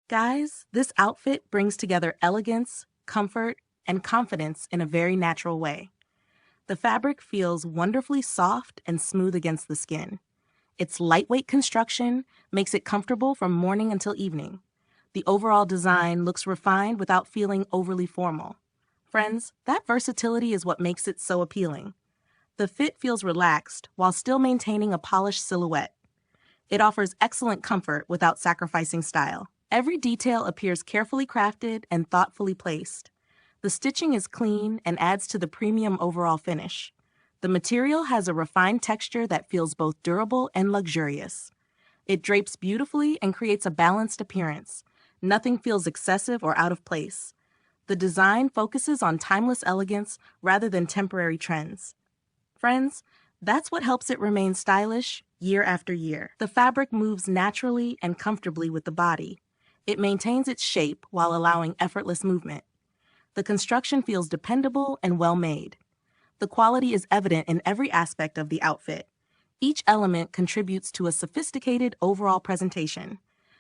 Guys, this outfit brings together elegance, comfort, and confidence in a very natural way. The fabric feels wonderfully soft and smooth against the skin. Its lightweight construction makes it comfortable from morning until evening. The overall design looks refined without feeling overly formal. Friends, that versatility is what makes it so appealing. The fit feels relaxed while still maintaining a polished silhouette. It offers excellent comfort without sacrificing style. Every detail appears carefully crafted and thoughtfully placed. The stitching is clean and adds to the premium overall finish. The material has a refined texture that feels both durable and luxurious. It drapes beautifully and creates a balanced appearance. Nothing feels excessive or out of place. The design focuses on timeless elegance rather than temporary trends. Friends, that's what helps it remain stylish year after year. The fabric moves naturally and comfortably with the body. It maintains its shape while allowing effortless movement. The construction feels dependable and well-made. The quality is evident in every aspect of the outfit. Each element contributes to a sophisticated overall presentation.